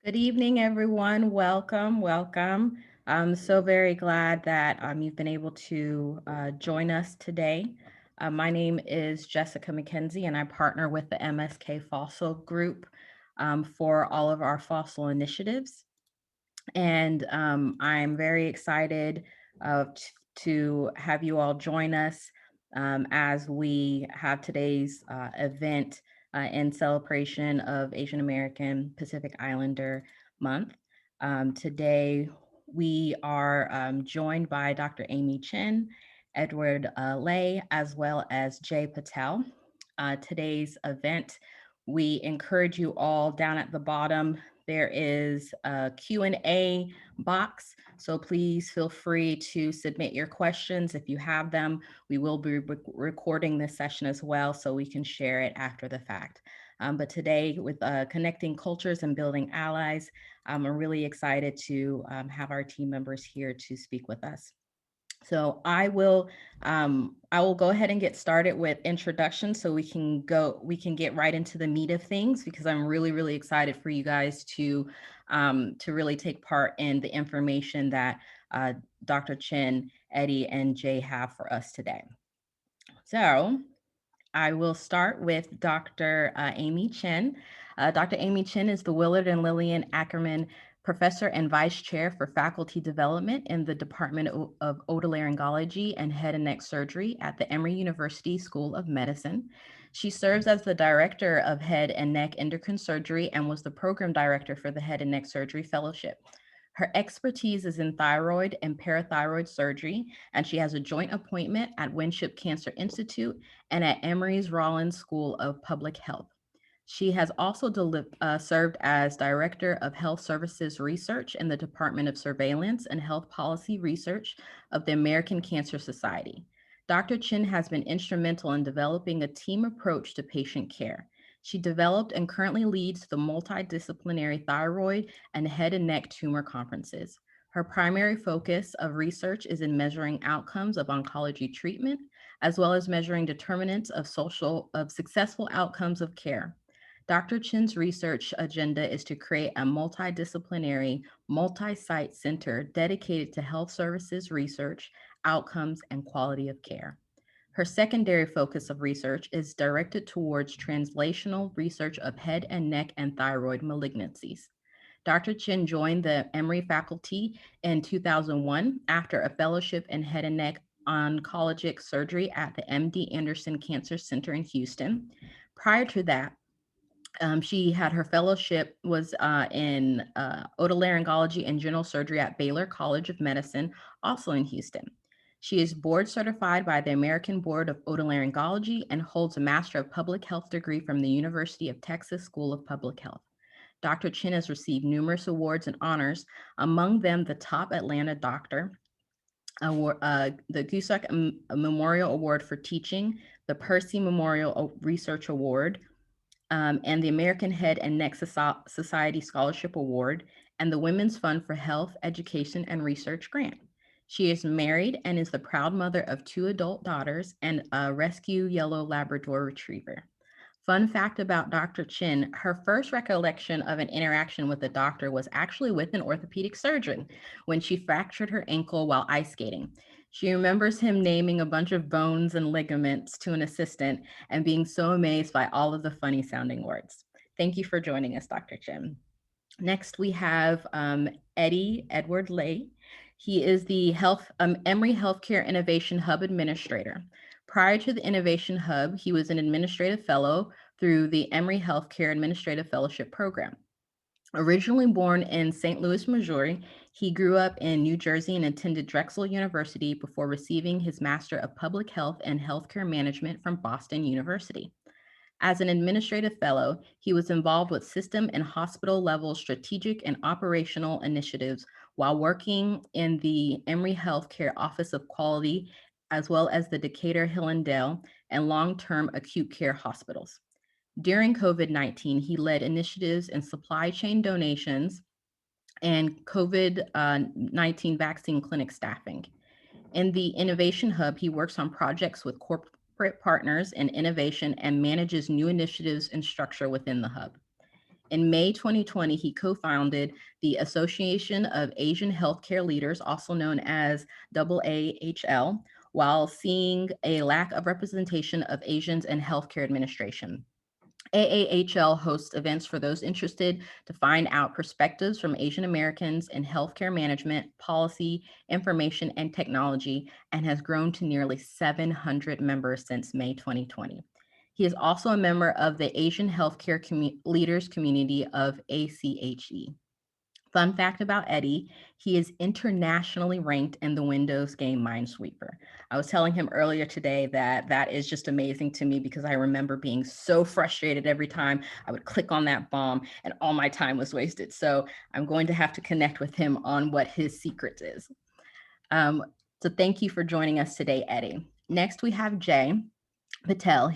Good evening, everyone. Welcome, welcome. I'm so very glad that you've been able to join us today. My name is Jessica McKenzie, and I partner with the MSK Fossil Group for all of our fossil initiatives. And I'm very excited to have you all join us as we have today's event in celebration of Asian American Pacific Islander Month. Today, we are joined by Dr. Amy Chen, Edward Lay, as well as Jay Patel. Today's event, we encourage you all down at the bottom. There is a Q&A box, so please feel free to submit your questions if you have them. We will be recording this session as well, so we can share it after the fact. But today, with connecting cultures and building allies, I'm really excited to have our team members here to speak with us. So I will go ahead and get started with introduction so we can get right into the meat of things, because I'm really excited for you guys to really take part in the information that Dr. Chen, Eddie, and Jay have for us today. So I will start with Dr. Amy Chen. Dr. Amy Chen is the Willard and Lillian Ackerman Professor and Vice Chair for Faculty Development in the Department of Otolaryngology and Head and Neck Surgery at the Emory University School of Medicine. She serves as the Director of Head and Neck Endocrine Surgery and was the Program Director for the Head and Neck Surgery Fellowship. Her expertise is in thyroid and parathyroid surgery, and she has a joint appointment at Winship Cancer Institute and at Emory's Rollins School of Public Health. She has also served as Director of Health Services Research in the Department of Surveillance and Health Policy Research of the American Cancer Society. Dr. Chen has been instrumental in developing a team approach to patient care. She developed and currently leads the multidisciplinary thyroid and head and neck tumor conferences. Her primary focus of research is in measuring outcomes of oncology treatment, as well as measuring determinants of successful outcomes of care. Dr. Chen's research agenda is to create a multidisciplinary, multi-site center dedicated to health services research, outcomes, and quality of care. Her secondary focus of research is directed towards translational research of head and neck and thyroid malignancies. Dr. Chen joined the Emory faculty in 2001 after a fellowship in head and neck oncologic surgery at the MD Anderson Cancer Center in Houston. Prior to that, she had her fellowship was in otolaryngology and general surgery at Baylor College of Medicine, also in Houston. She is board certified by the American Board of Otolaryngology and holds a Master of Public Health degree from the University of Texas School of Public Health. Dr. Chen has received numerous awards and honors, among them the Top Atlanta Doctor Award, the Gusak Memorial Award for Teaching, the Percy Memorial Research Award, and the American Head and Neck Society Scholarship Award, and the Women's Fund for Health, Education, and Research grant. She is married and is the proud mother of 2 adult daughters and a rescue yellow Labrador retriever. Fun fact about Dr. Chen, her first recollection of an interaction with a doctor was actually with an orthopedic surgeon when she fractured her ankle while ice skating. She remembers him naming a bunch of bones and ligaments to an assistant and being so amazed by all of the funny sounding words. Thank you for joining us, Dr. Chen. Next, we have Edward Lay. He is the Emory Healthcare Innovation Hub Administrator. Prior to the Innovation Hub, he was an administrative fellow through the Emory Healthcare Administrative Fellowship Program. Originally born in St. Louis, Missouri, he grew up in New Jersey and attended Drexel University before receiving his Master of Public Health and Healthcare Management from Boston University. As an administrative fellow, he was involved with system and hospital level strategic and operational initiatives while working in the Emory Healthcare Office of Quality, as well as the Decatur Hillendale and long-term acute care hospitals. During COVID-19, he led initiatives in supply chain donations and COVID-19 vaccine clinic staffing. In the Innovation Hub, he works on projects with corporate partners in innovation and manages new initiatives and structure within the hub. In May 2020, he co-founded the Association of Asian Healthcare Leaders, also known as AAHL, while seeing a lack of representation of Asians in healthcare administration. AAHL hosts events for those interested to find out perspectives from Asian Americans in healthcare management, policy, information, and technology, and has grown to nearly 700 members since May 2020. He is also a member of the Asian Healthcare Leaders Community of ACHE. Fun fact about Eddie, he is internationally ranked in the Windows game Minesweeper. I was telling him earlier today that that is just amazing to me because I remember being so frustrated every time I would click on that bomb and all my time was wasted. So I'm going to have to connect with him on what his secret is. So thank you for joining us today, Eddie. Next, we have Jay Patel.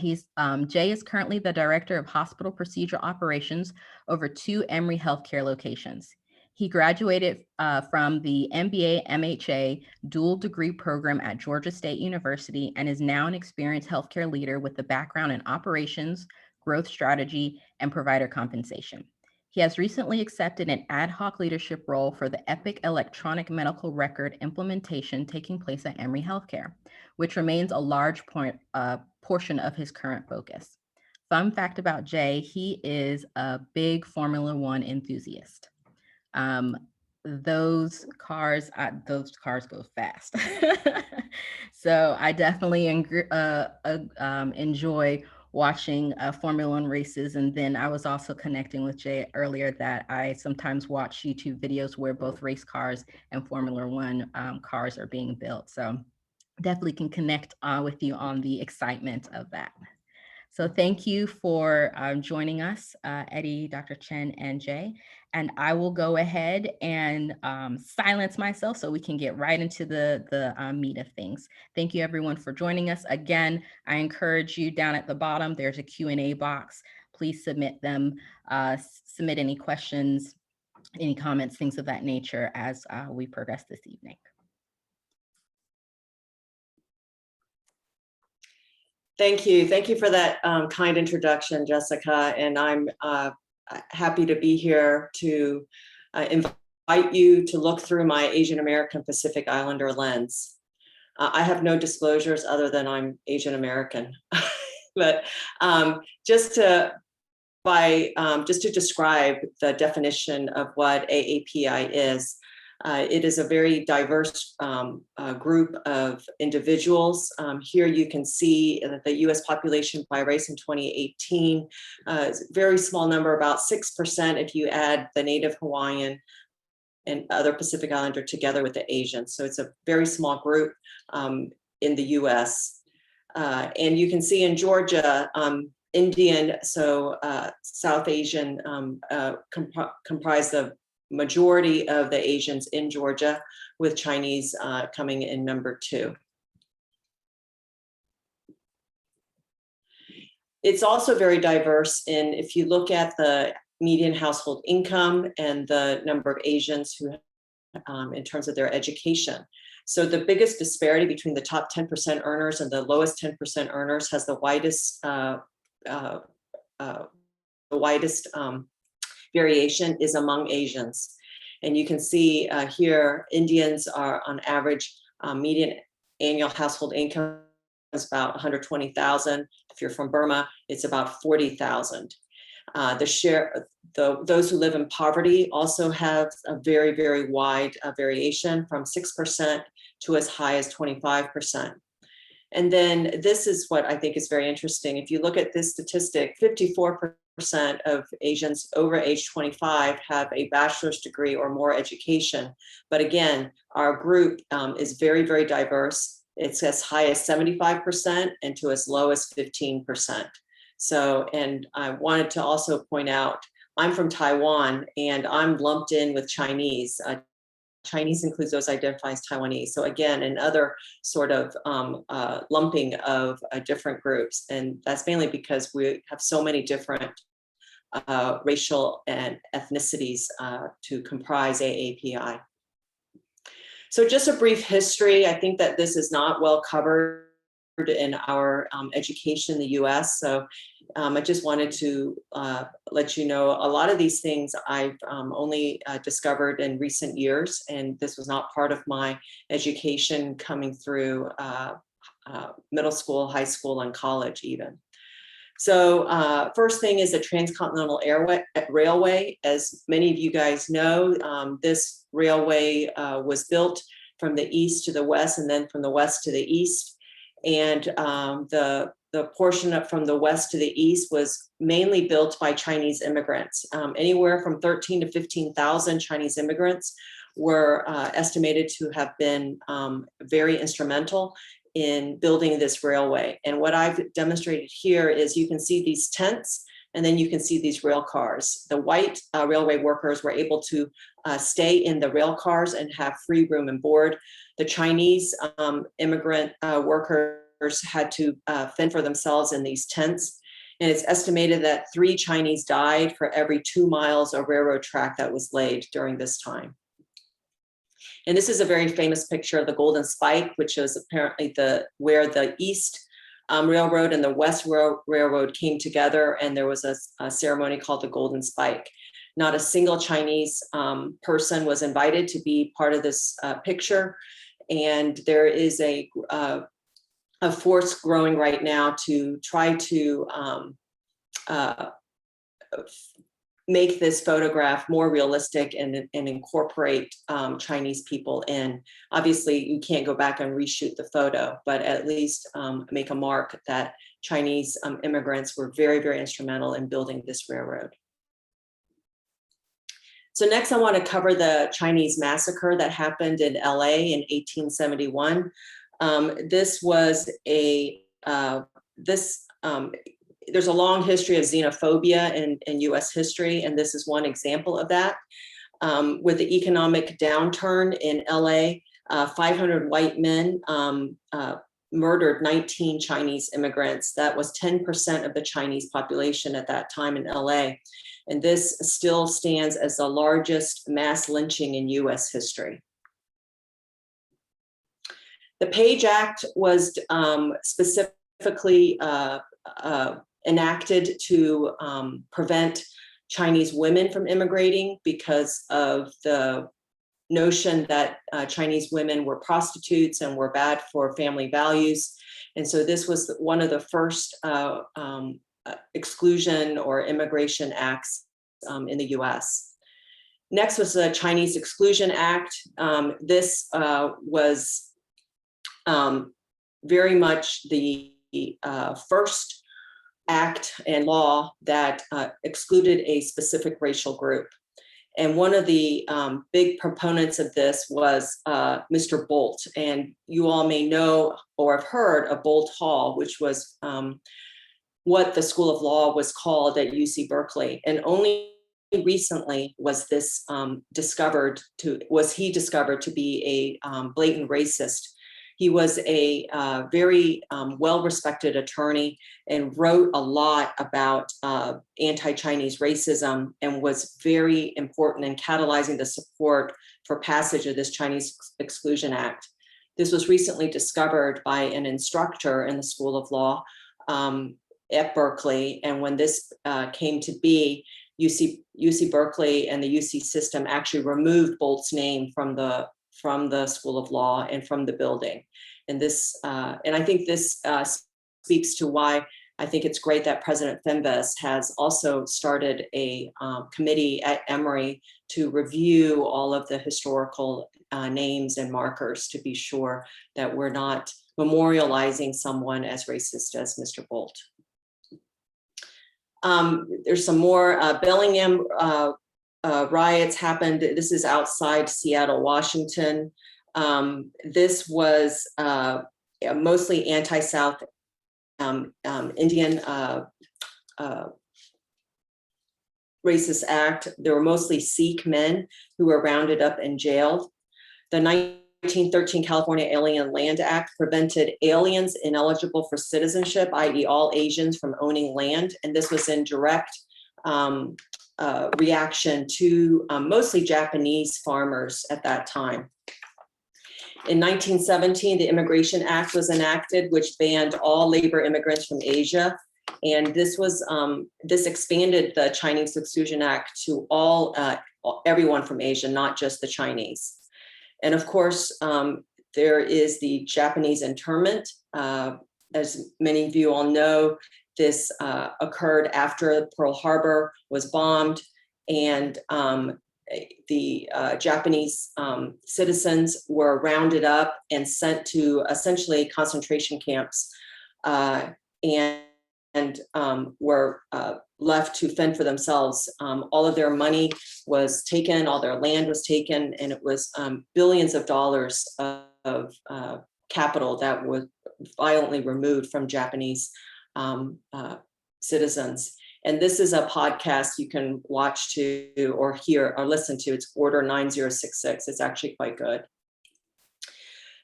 Jay is currently the Director of Hospital Procedure Operations over 2 Emory healthcare locations. He graduated from the MBA MHA dual degree program at Georgia State University and is now an experienced healthcare leader with a background in operations, growth strategy, and provider compensation. He has recently accepted an ad hoc leadership role for the Epic electronic medical record implementation taking place at Emory Healthcare, which remains a large portion of his current focus. Fun fact about Jay, he is a big Formula One enthusiast. Those cars go fast. So I definitely enjoy watching Formula One races. And then I was also connecting with Jay earlier that I sometimes watch YouTube videos where both race cars and Formula One cars are being built. So definitely can connect with you on the excitement of that. So thank you for joining us, Eddie, Dr. Chen, and Jay. And I will go ahead and silence myself so we can get right into the meat of things. Thank you everyone for joining us. Again, I encourage you down at the bottom, there's a Q&A box. Please submit them, submit any questions, any comments, things of that nature as we progress this evening. Thank you. Thank you for that kind introduction, Jessica. And I'm happy to be here to invite you to look through my Asian American Pacific Islander lens. I have no disclosures other than I'm Asian American. But just to describe the definition of what AAPI is, it is a very diverse group of individuals. Here you can see that the US population by race in 2018 is a very small number, about 6% if you add the Native Hawaiian and other Pacific Islander together with the Asians. So it's a very small group in the US. And you can see in Georgia, Indian, so South Asian comprised of majority of the Asians in Georgia, with Chinese coming in number 2. It's also very diverse in, if you look at the median household income and the number of Asians who, in terms of their education. So the biggest disparity between the top 10% earners and the lowest 10% earners has the widest variation is among Asians. And you can see here, Indians are on average, median annual household income is about 120,000. If you're from Burma, it's about 40,000. Those who live in poverty also have a very, very wide variation from 6% to as high as 25%. And then this is what I think is very interesting. If you look at this statistic, 54% of Asians over age 25 have a bachelor's degree or more education. But again, our group is very, very diverse. It's as high as 75% and to as low as 15%. So, and I wanted to also point out, I'm from Taiwan and I'm lumped in with Chinese. Chinese includes those identifying as Taiwanese. So again, another sort of lumping of different groups. And that's mainly because we have so many different racial and ethnicities to comprise AAPI. So just a brief history. I think that this is not well covered in our education in the US. So I just wanted to let you know a lot of these things I've only discovered in recent years, and this was not part of my education coming through middle school, high school, and college even. So first thing is the Transcontinental Air Railway. As many of you guys know, this railway was built from the east to the west and then from the west to the east. And the portion up from the west to the east was mainly built by Chinese immigrants. Anywhere from 13 to 15,000 Chinese immigrants were estimated to have been very instrumental in building this railway. And what I've demonstrated here is you can see these tents, and then you can see these rail cars. The white railway workers were able to stay in the rail cars and have free room and board. The Chinese immigrant workers had to fend for themselves in these tents. And it's estimated that 3 Chinese died for every 2 miles of railroad track that was laid during this time. And this is a very famous picture of the Golden Spike, which is apparently where the East Railroad and the West Railroad came together, and there was a ceremony called the Golden Spike. Not a single Chinese person was invited to be part of this picture, and there is a force growing right now to try to make this photograph more realistic and incorporate Chinese people in. Obviously, you can't go back and reshoot the photo, but at least make a mark that Chinese immigrants were very, very instrumental in building this railroad. So next, I want to cover the Chinese Massacre that happened in LA in 1871. This was there's a long history of xenophobia in US history, and this is one example of that. With the economic downturn in LA, 500 white men murdered 19 Chinese immigrants. That was 10% of the Chinese population at that time in LA. And this still stands as the largest mass lynching in US history. The Page Act was specifically enacted to prevent Chinese women from immigrating because of the notion that Chinese women were prostitutes and were bad for family values. And so this was one of the first exclusion or immigration acts in the US. Next was the Chinese Exclusion Act. This was very much the first act and law that excluded a specific racial group. And one of the big proponents of this was Mr. Bolt. And you all may know or have heard of Bolt Hall, which was what the School of Law was called at UC Berkeley. And only recently was this discovered to be a blatant racist. He was a very well-respected attorney and wrote a lot about anti-Chinese racism and was very important in catalyzing the support for passage of this Chinese Exclusion Act. This was recently discovered by an instructor in the School of Law at Berkeley. And when this came to be, UC Berkeley and the UC system actually removed Bolt's name from the School of Law and from the building. And this, and I think this speaks to why I think it's great that President Fembes has also started a committee at Emory to review all of the historical names and markers to be sure that we're not memorializing someone as racist as Mr. Bolt. There's some more Bellingham riots happened. This is outside Seattle, Washington. This was mostly anti-South Indian racist act. There were mostly Sikh men who were rounded up and jailed. The 1913 California Alien Land Act prevented aliens ineligible for citizenship, i.e. all Asians, from owning land. And this was in direct reaction to mostly Japanese farmers at that time. In 1917, the Immigration Act was enacted, which banned all labor immigrants from Asia. And this expanded the Chinese Exclusion Act to everyone from Asia, not just the Chinese. And of course, there is the Japanese internment. As many of you all know, this occurred after Pearl Harbor was bombed, and the Japanese citizens were rounded up and sent to essentially concentration camps, and were left to fend for themselves. All of their money was taken, all their land was taken, and it was billions of dollars of capital that was violently removed from Japanese citizens. And this is a podcast you can watch to or hear or listen to. It's Order 9066. It's actually quite good.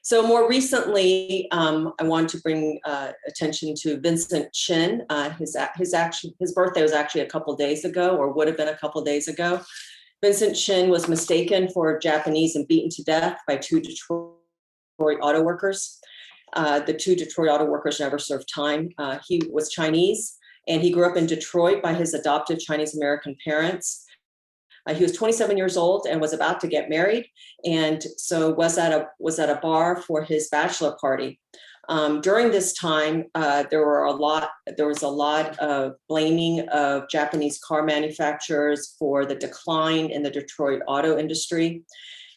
So more recently, I want to bring attention to Vincent Chen. His birthday was actually a couple days ago, or would have been a couple days ago. Vincent Chen was mistaken for Japanese and beaten to death by two Detroit auto workers. The two Detroit auto workers never served time. He was Chinese, and he grew up in Detroit by his adoptive Chinese American parents. He was 27 years old and was about to get married, and so was at a bar for his bachelor party. During this time, there was a lot of blaming of Japanese car manufacturers for the decline in the Detroit auto industry.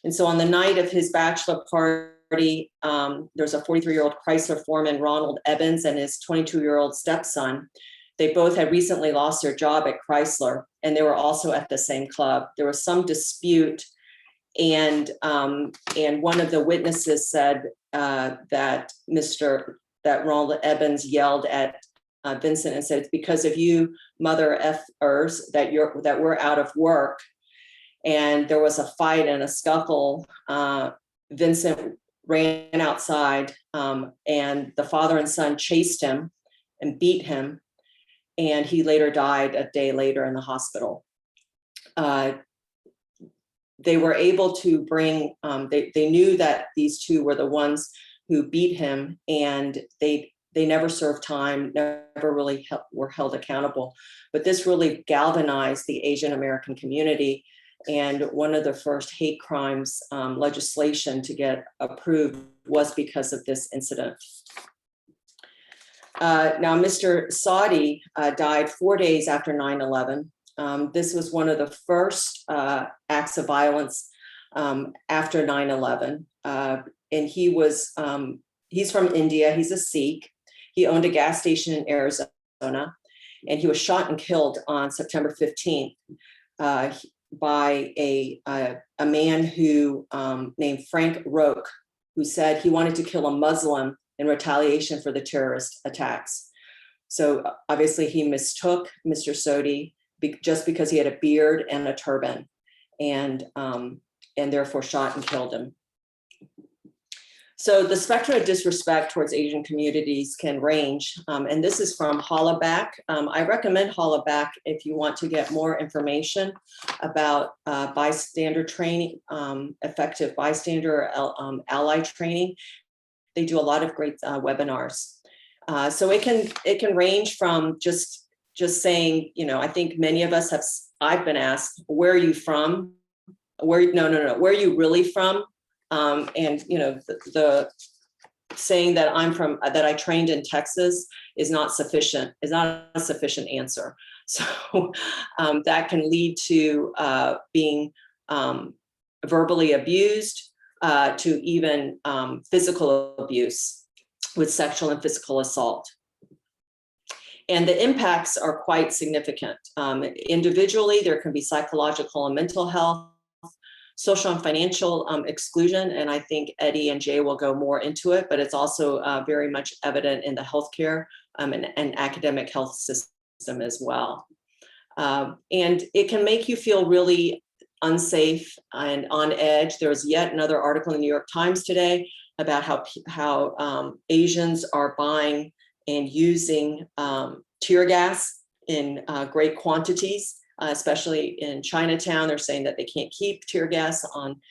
And so on the night of his bachelor party, there's a 43-year-old Chrysler foreman, Ronald Evans, and his 22-year-old stepson. They both had recently lost their job at Chrysler, and they were also at the same club. There was some dispute, and one of the witnesses said that Ronald Evans yelled at Vincent and said, "It's because of you, mother effers, that we're out of work." And there was a fight and a scuffle. Vincent ran outside, and the father and son chased him and beat him. And he later died a day later in the hospital. They were able to bring, they knew that these two were the ones who beat him, and they never served time, never really were held accountable. But this really galvanized the Asian American community. And one of the first hate crimes legislation to get approved was because of this incident. Now, Mr. Saudi died 4 days after 9/11. This was one of the first acts of violence after 9/11. And he's from India. He's a Sikh. He owned a gas station in Arizona, and he was shot and killed on September 15th by a man who named Frank Roque, who said he wanted to kill a Muslim in retaliation for the terrorist attacks. So obviously he mistook Mr. Sodi just because he had a beard and a turban, and therefore shot and killed him. So the spectrum of disrespect towards Asian communities can range, and this is from Hollaback. I recommend Hollaback if you want to get more information about bystander training, effective bystander ally training. They do a lot of great webinars. So it can range from just saying, I think many of us I've been asked, where are you from? Where are you really from? And the saying that that I trained in Texas is not a sufficient answer. So that can lead to being verbally abused, to even physical abuse with sexual and physical assault. And the impacts are quite significant. Individually, there can be psychological and mental health, social and financial exclusion, and I think Eddie and Jay will go more into it, but it's also very much evident in the healthcare and academic health system as well. And it can make you feel really unsafe and on edge. There was yet another article in the New York Times today about how Asians are buying and using tear gas in great quantities. Especially in Chinatown, they're saying that they can't keep tear gas on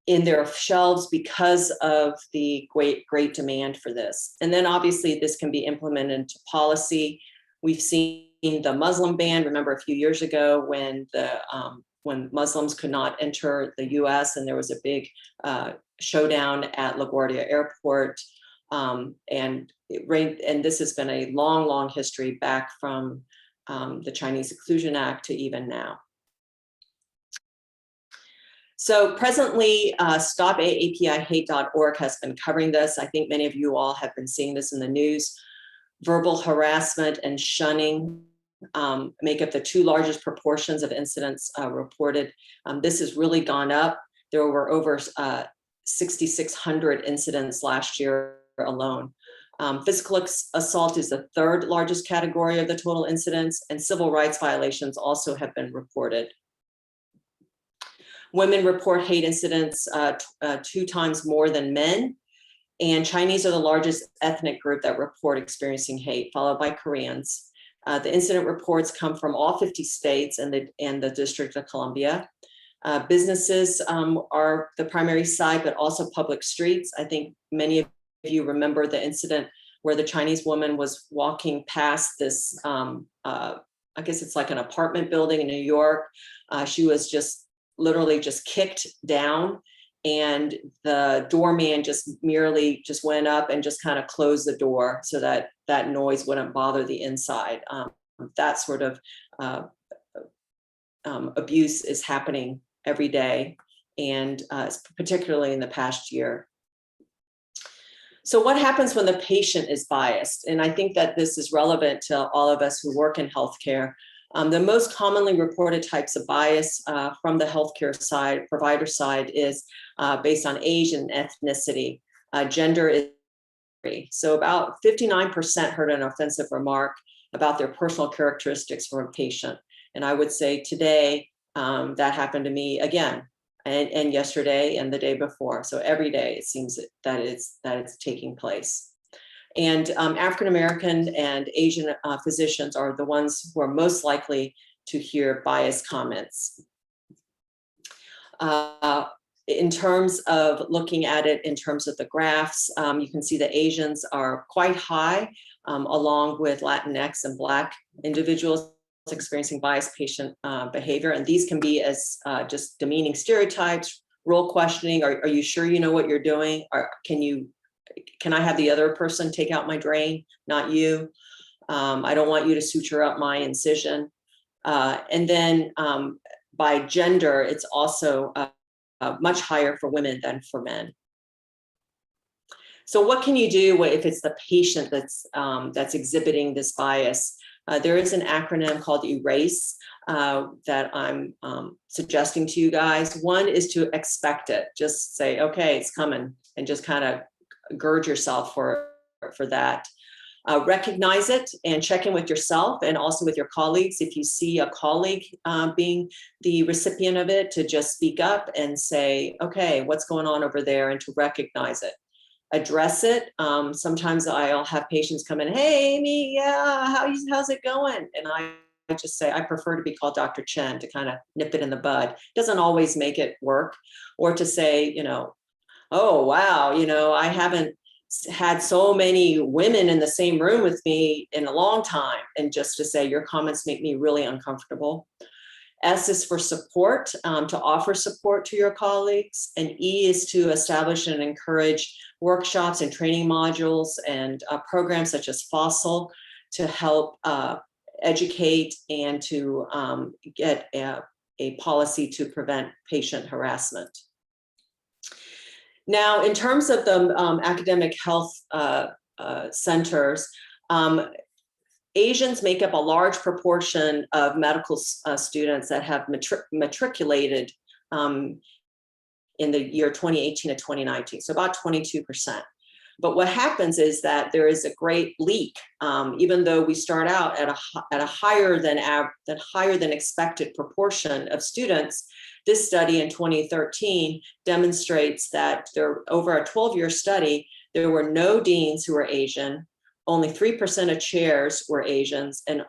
in their shelves because of the great demand for this. And then obviously this can be implemented into policy. We've seen the Muslim ban. Remember a few years ago when Muslims could not enter the US and there was a big showdown at LaGuardia Airport. And this has been a long history back from the Chinese Exclusion Act to even now. So presently, StopAAPIHate.org has been covering this. I think many of you all have been seeing this in the news. Verbal harassment and shunning make up the two largest proportions of incidents reported. This has really gone up. There were over 6,600 incidents last year alone. Physical assault is the third largest category of the total incidents, and civil rights violations also have been reported. Women report hate incidents 2 times more than men, and Chinese are the largest ethnic group that report experiencing hate, followed by Koreans. The incident reports come from all 50 states and the District of Columbia. Businesses are the primary site, but also public streets. I think many of you remember the incident where the Chinese woman was walking past this, I guess it's like an apartment building in New York. She was literally just kicked down, and the doorman merely went up and just kind of closed the door so that that noise wouldn't bother the inside. That sort of abuse is happening every day, and particularly in the past year. So what happens when the patient is biased? And I think that this is relevant to all of us who work in healthcare. The most commonly reported types of bias from the healthcare side, provider side, is based on age and ethnicity. Gender is so about 59% heard an offensive remark about their personal characteristics from a patient. And I would say today that happened to me again, and yesterday and the day before. So every day it seems that it's taking place. And African-American and Asian physicians are the ones who are most likely to hear biased comments. In terms of looking at it in terms of the graphs, you can see the Asians are quite high, along with Latinx and Black individuals experiencing biased patient behavior. And these can be as just demeaning stereotypes, role questioning. Are you sure you know what you're doing? Or can I have the other person take out my drain, not you? I don't want you to suture up my incision. And then by gender, it's also much higher for women than for men. So what can you do if it's the patient that's exhibiting this bias? There is an acronym called ERACE that I'm suggesting to you guys. One is to expect it. Just say, okay, it's coming, and just kind of gird yourself for that. Recognize it and check in with yourself and also with your colleagues. If you see a colleague being the recipient of it, to just speak up and say, okay, what's going on over there, and to recognize it. Address it. Sometimes I'll have patients come in, hey, Amy, yeah, how's it going? And I just say, I prefer to be called Dr. Chen, to kind of nip it in the bud. Doesn't always make it work. Or to say, oh, wow, I haven't had so many women in the same room with me in a long time. And just to say, your comments make me really uncomfortable. S is for support, to offer support to your colleagues. And E is to establish and encourage workshops and training modules and programs such as Fossil to help educate and to get a policy to prevent patient harassment. Now, in terms of the academic health centers, Asians make up a large proportion of medical students that have matriculated in the year 2018 to 2019, so about 22%. But what happens is that there is a great leak, even though we start out at a higher than expected proportion of students. This study in 2013 demonstrates that over a 12-year study, there were no deans who were Asian, only 3% of chairs were Asians, and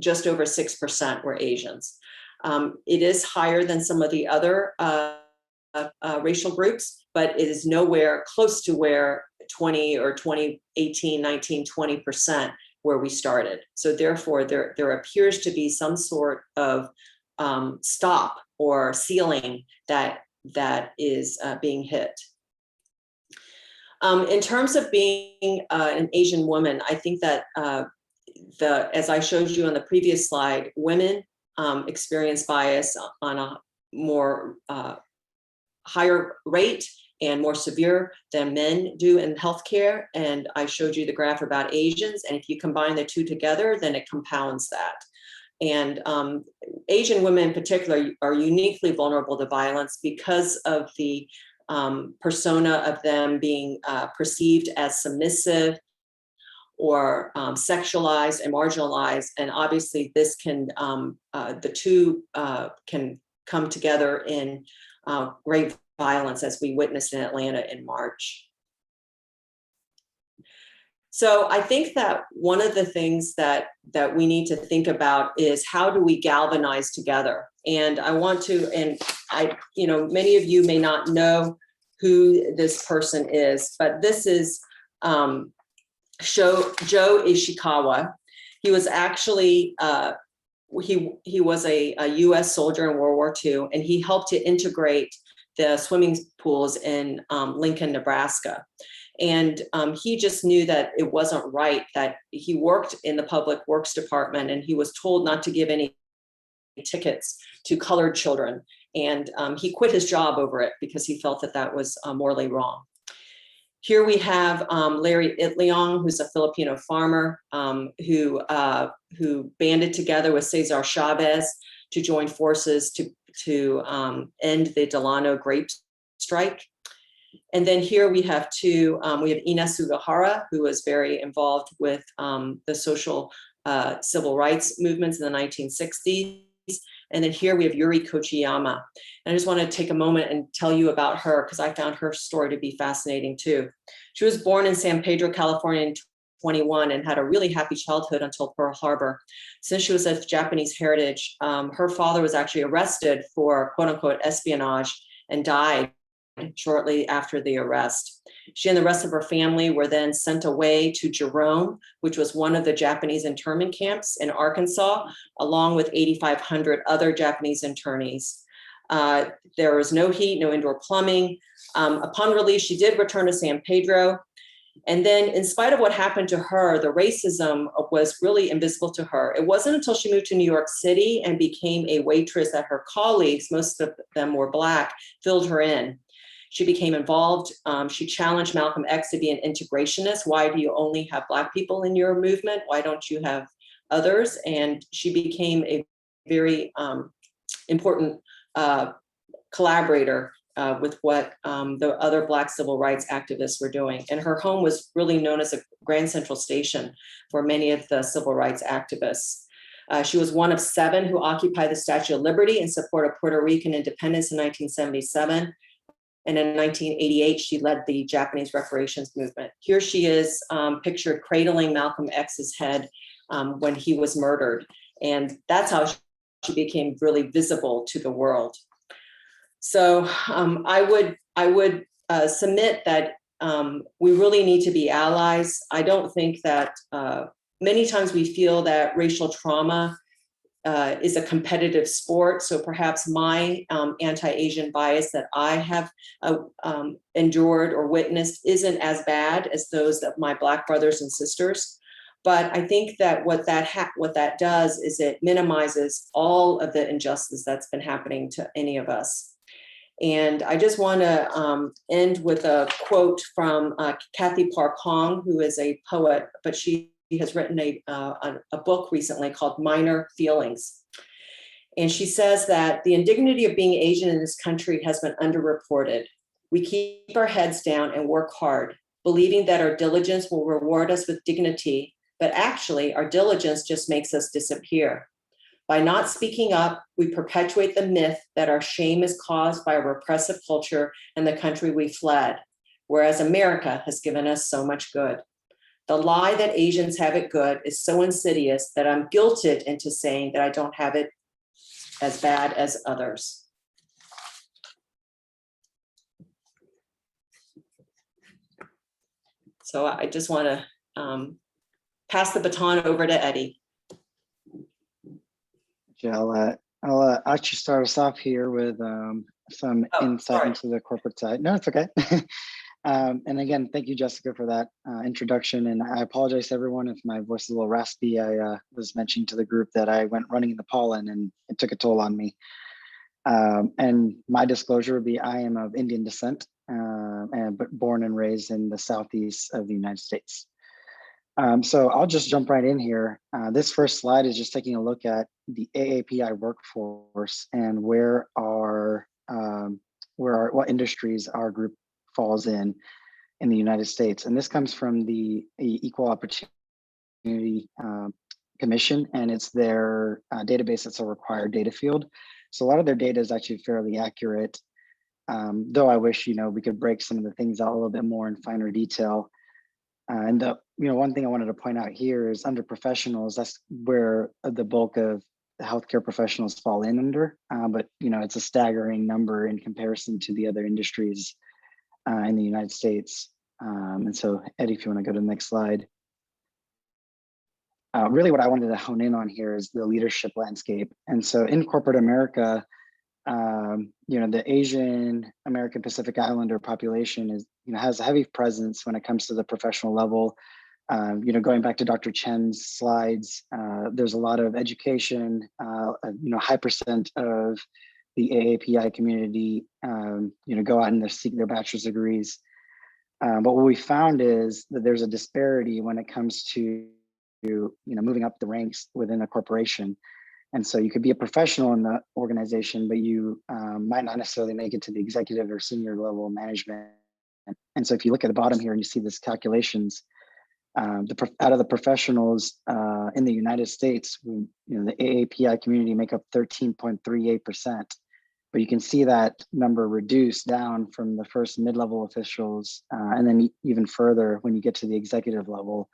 just over 6% were Asians. It is higher than some of the other racial groups, but it is nowhere close to where 20 or 18, 19, 20% where we started. So therefore, there appears to be some sort of stop or ceiling that is being hit. In terms of being an Asian woman, I think that as I showed you on the previous slide, women experience bias on a more higher rate and more severe than men do in healthcare. And I showed you the graph about Asians. And if you combine the two together, then it compounds that. And Asian women in particular are uniquely vulnerable to violence because of the persona of them being perceived as submissive or sexualized and marginalized. And obviously this can, the two can come together in great violence, as we witnessed in Atlanta in March. So I think that one of the things that we need to think about is how do we galvanize together? And I want to, and many of you may not know who this person is, but this is Joe Ishikawa. He was actually, he was a US soldier in World War II, and he helped to integrate the swimming pools in Lincoln, Nebraska. And he just knew that it wasn't right, that he worked in the public works department and he was told not to give any tickets to colored children. And he quit his job over it because he felt that that was morally wrong. Here we have Larry Itliong, who's a Filipino farmer who banded together with Cesar Chavez to join forces to end the Delano grape strike. And then here we have we have Ina Sugihara, who was very involved with the social civil rights movements in the 1960s. And then here we have Yuri Kochiyama. And I just want to take a moment and tell you about her because I found her story to be fascinating too. She was born in San Pedro, California in 21 and had a really happy childhood until Pearl Harbor. Since she was of Japanese heritage, her father was actually arrested for quote unquote espionage and died shortly after the arrest. She and the rest of her family were then sent away to Jerome, which was one of the Japanese internment camps in Arkansas, along with 8,500 other Japanese internees. There was no heat, no indoor plumbing. Upon release, she did return to San Pedro. And then in spite of what happened to her, the racism was really invisible to her. It wasn't until she moved to New York City and became a waitress that her colleagues, most of them were Black, filled her in. She became involved. She challenged Malcolm X to be an integrationist. Why do you only have Black people in your movement? Why don't you have others? And she became a very important collaborator with what the other Black civil rights activists were doing. And her home was really known as a Grand Central Station for many of the civil rights activists. She was one of 7 who occupied the Statue of Liberty in support of Puerto Rican independence in 1977. And in 1988, she led the Japanese reparations movement. Here she is pictured cradling Malcolm X's head when he was murdered. And that's how she became really visible to the world. So I would submit that we really need to be allies. I don't think that many times we feel that racial trauma is a competitive sport. So perhaps my anti-Asian bias that I have endured or witnessed isn't as bad as those of my Black brothers and sisters. But I think that what that does is it minimizes all of the injustice that's been happening to any of us. And I just want to end with a quote from Kathy Park Hong, who is a poet, but she has written a book recently called Minor Feelings. And she says that the indignity of being Asian in this country has been underreported. We keep our heads down and work hard, believing that our diligence will reward us with dignity, but actually our diligence just makes us disappear. By not speaking up, we perpetuate the myth that our shame is caused by a repressive culture and the country we fled, whereas America has given us so much good. The lie that Asians have it good is so insidious that I'm guilted into saying that I don't have it as bad as others. So I just want to pass the baton over to Eddie. Yeah, I'll actually start us off here with some insight Sorry. into the corporate side. No, it's okay. And again, thank you, Jessica, for that introduction. And I apologize to everyone if my voice is a little raspy. I was mentioning to the group that I went running in the pollen and it took a toll on me. And my disclosure would be I am of Indian descent, but born and raised in the southeast of the United States. So I'll just jump right in here. This first slide is just taking a look at the AAPI workforce and what industries our group falls in the United States. And this comes from the Equal Opportunity Commission, and it's their database that's a required data field. So a lot of their data is actually fairly accurate, though I wish we could break some of the things out a little bit more in finer detail. And one thing I wanted to point out here is under professionals, that's where the bulk of the healthcare professionals fall in under. But it's a staggering number in comparison to the other industries in the United States. And so, Eddie, if you want to go to the next slide. Really, what I wanted to hone in on here is the leadership landscape. And so, in corporate America, the Asian American Pacific Islander population has a heavy presence when it comes to the professional level. Going back to Dr. Chen's slides, there's a lot of education. High percent of the AAPI community, go out and seek their bachelor's degrees. But what we found is that there's a disparity when it comes to moving up the ranks within a corporation. And so you could be a professional in the organization, but you might not necessarily make it to the executive or senior level management. And so if you look at the bottom here and you see this calculations, out of the professionals in the United States, the AAPI community make up 13.38%. But you can see that number reduced down from the first mid-level officials, and then even further when you get to the executive level.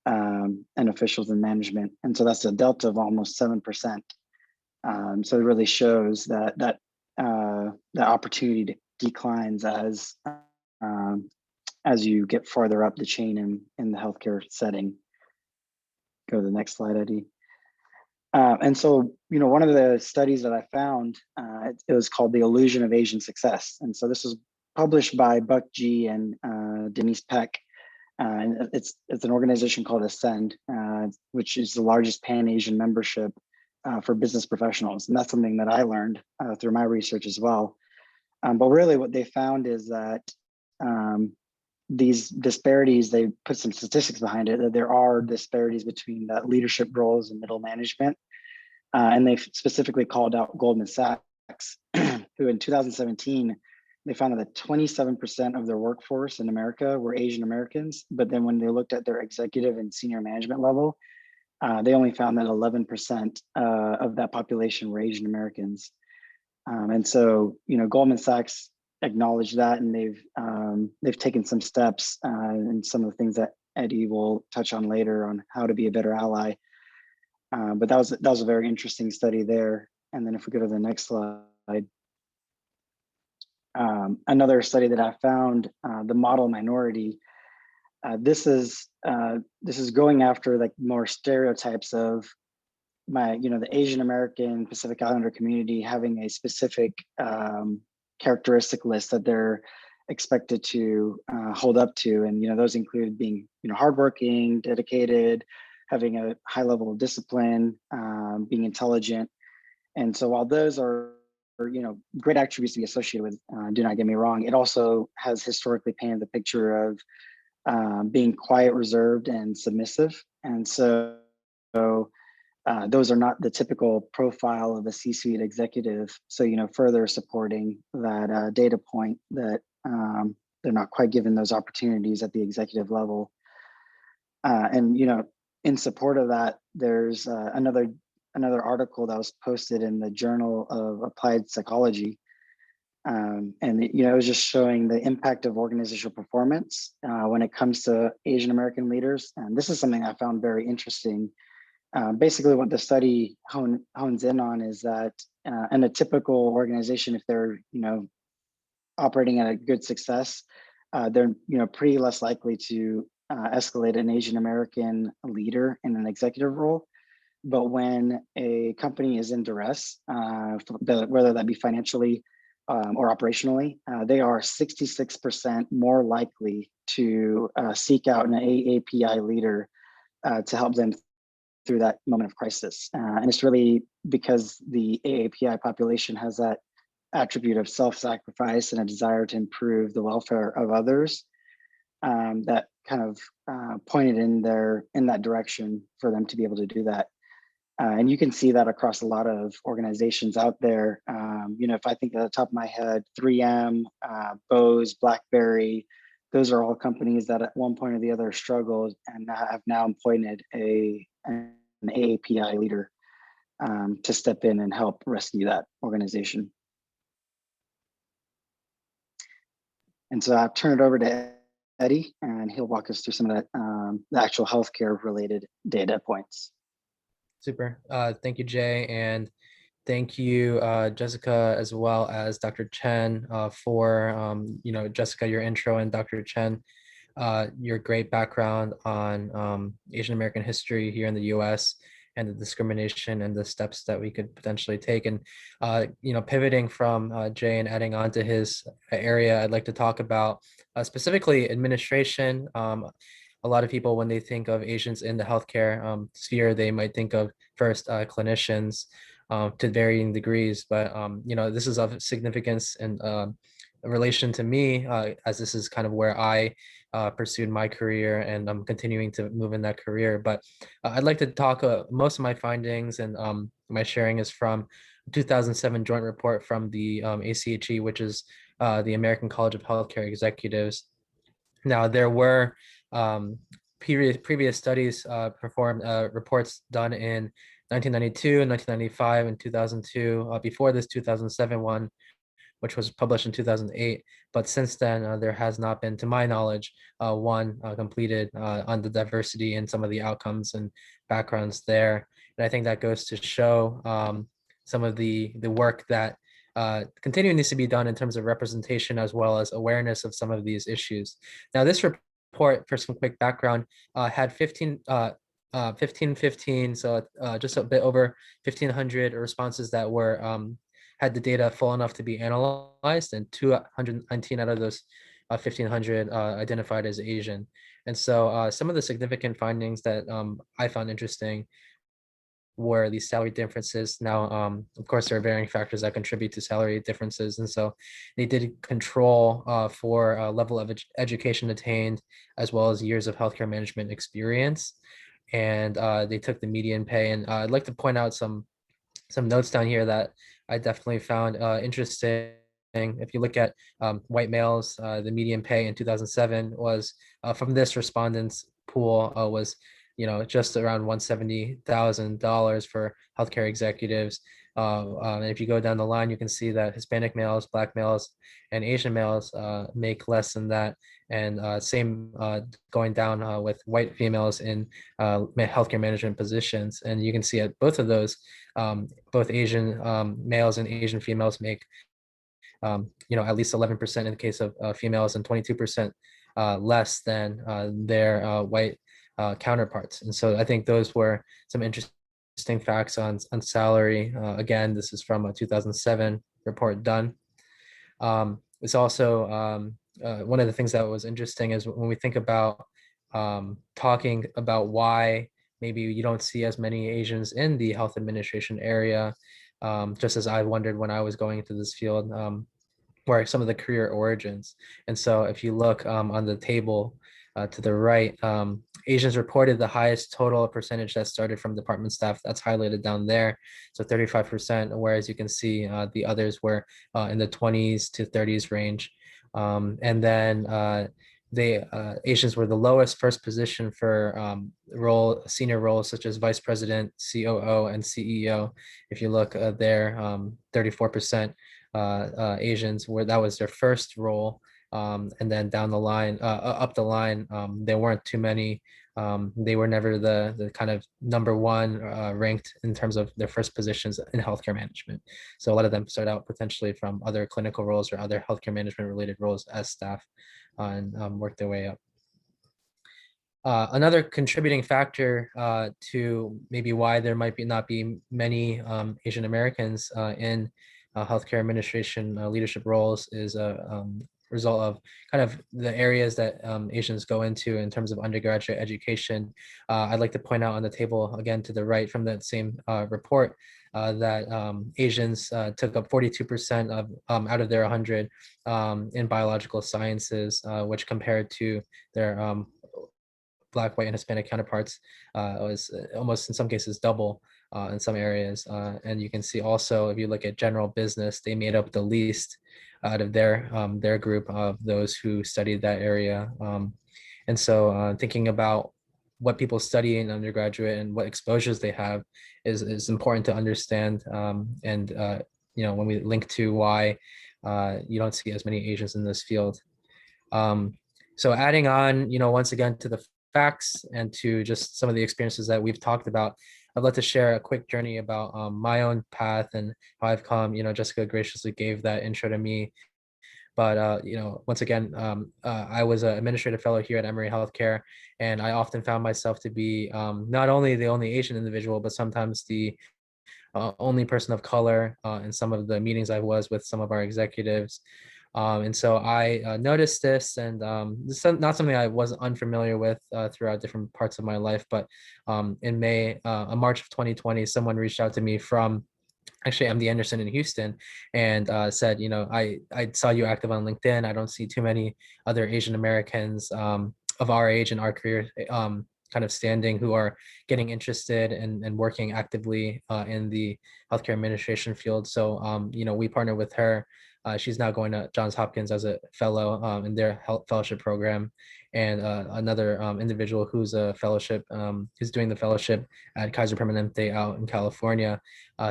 And officials in management. And so that's a delta of almost 7%. So it really shows that the opportunity declines as you get farther up the chain in the healthcare setting. Go to the next slide, Eddie. And so, one of the studies that I found, it was called The Illusion of Asian Success. And so this was published by Buck G and Denise Peck. And it's an organization called Ascend, which is the largest Pan-Asian membership for business professionals. And that's something that I learned through my research as well. But really what they found is that these disparities, they put some statistics behind it, that there are disparities between the leadership roles and middle management. And they specifically called out Goldman Sachs, who in 2017, they found that 27% of their workforce in America were Asian Americans, but then when they looked at their executive and senior management level, they only found that 11% of that population were Asian Americans. And so, Goldman Sachs acknowledged that, and they've taken some steps and some of the things that Eddie will touch on later on how to be a better ally. But that was a very interesting study there. And then if we go to the next slide. Another study that I found, the model minority, this is going after like more stereotypes of the Asian American Pacific Islander community having a specific characteristic list that they're expected to hold up to. And, those include being, hardworking, dedicated, having a high level of discipline, being intelligent. And so while those are great attributes to be associated with, do not get me wrong, it also has historically painted the picture of being quiet, reserved, and submissive. And so those are not the typical profile of a C-suite executive. So, further supporting that data point that they're not quite given those opportunities at the executive level. And, in support of that, there's another article that was posted in the Journal of Applied Psychology. And it was just showing the impact of organizational performance when it comes to Asian American leaders. And this is something I found very interesting. Basically, what the study hones in on is that in a typical organization, if they're operating at a good success, they're pretty less likely to escalate an Asian American leader in an executive role. But when a company is in duress, whether that be financially or operationally, they are 66% more likely to seek out an AAPI leader to help them through that moment of crisis. And it's really because the AAPI population has that attribute of self-sacrifice and a desire to improve the welfare of others that kind of pointed in that direction for them to be able to do that. And you can see that across a lot of organizations out there. If I think at the top of my head, 3M, Bose, BlackBerry, those are all companies that at one point or the other struggled and have now appointed an AAPI leader to step in and help rescue that organization. And so I'll turn it over to Eddie, and he'll walk us through some of that, the actual healthcare related data points. Super. Thank you, Jay. And thank you, Jessica, as well as Dr. Chen for, Jessica, your intro, and Dr. Chen, your great background on Asian American history here in the US and the discrimination and the steps that we could potentially take. And, pivoting from Jay and adding on to his area, I'd like to talk about specifically administration. A lot of people, when they think of Asians in the healthcare sphere, they might think of first clinicians to varying degrees. But, this is of significance and relation to me, as this is kind of where I pursued my career, and I'm continuing to move in that career. But I'd like to talk, most of my findings and my sharing is from 2007 joint report from the ACHE, which is the American College of Healthcare Executives. Now, there were previous studies performed, reports done in 1992, 1995, and 2002. Before this 2007 one, which was published in 2008. But since then, there has not been, to my knowledge, one completed on the diversity and some of the outcomes and backgrounds there. And I think that goes to show some of the work that continuing needs to be done in terms of representation as well as awareness of some of these issues. Now, this report, for some quick background, had 15, so just a bit over 1,500 responses that were had the data full enough to be analyzed, and 219 out of those 1,500 identified as Asian. And so some of the significant findings that I found interesting were these salary differences. Now, of course, there are varying factors that contribute to salary differences. And so they did control for level of education attained, as well as years of healthcare management experience. And they took the median pay. And I'd like to point out some notes down here that I definitely found interesting. If you look at white males, the median pay in 2007 was from this respondents pool was just around $170,000 for healthcare executives. And if you go down the line, you can see that Hispanic males, Black males, and Asian males make less than that. And same going down with white females in healthcare management positions. And you can see at both of those, both Asian males and Asian females make at least 11% in the case of females, and 22% less than their white counterparts. And so I think those were some interesting facts on salary. Again, this is from a 2007 report done. It's also one of the things that was interesting is when we think about talking about why maybe you don't see as many Asians in the health administration area, just as I wondered when I was going into this field, where some of the career origins. And so if you look on the table to the right, Asians reported the highest total percentage that started from department staff. That's highlighted down there. So 35%, whereas you can see the others were in the 20s to 30s range. And then Asians were the lowest first position for senior roles such as vice president, COO, and CEO. If you look there, 34% Asians that was their first role. And then down the line, up the line, there weren't too many They were never the kind of number one ranked in terms of their first positions in healthcare management. So a lot of them start out potentially from other clinical roles or other healthcare management related roles as staff and work their way up. Another contributing factor to maybe why there might not be many Asian Americans in healthcare administration leadership roles is a result of kind of the areas that Asians go into in terms of undergraduate education. I'd like to point out on the table again to the right from that same report that Asians took up 42% of out of their 100 in biological sciences, which compared to their Black, white, and Hispanic counterparts was almost in some cases double in some areas. And you can see also, if you look at general business, they made up the least out of their group of those who studied that area. And so thinking about what people study in undergraduate and what exposures they have is important to understand. And when we link to why you don't see as many Asians in this field. So adding on, once again to the facts and to just some of the experiences that we've talked about, I'd love to share a quick journey about my own path and how I've come. Jessica graciously gave that intro to me. But once again, I was an administrative fellow here at Emory Healthcare, and I often found myself to be not only the only Asian individual, but sometimes the only person of color in some of the meetings I was with some of our executives. And so I noticed this, and this is not something I wasn't unfamiliar with throughout different parts of my life. But in March of 2020, someone reached out to me from actually MD Anderson in Houston and said, I saw you active on LinkedIn. I don't see too many other Asian Americans of our age and our career kind of standing who are getting interested and working actively in the healthcare administration field. So, we partnered with her. She's now going to Johns Hopkins as a fellow in their health fellowship program, and another individual who's a fellowship, who's doing the fellowship at Kaiser Permanente out in California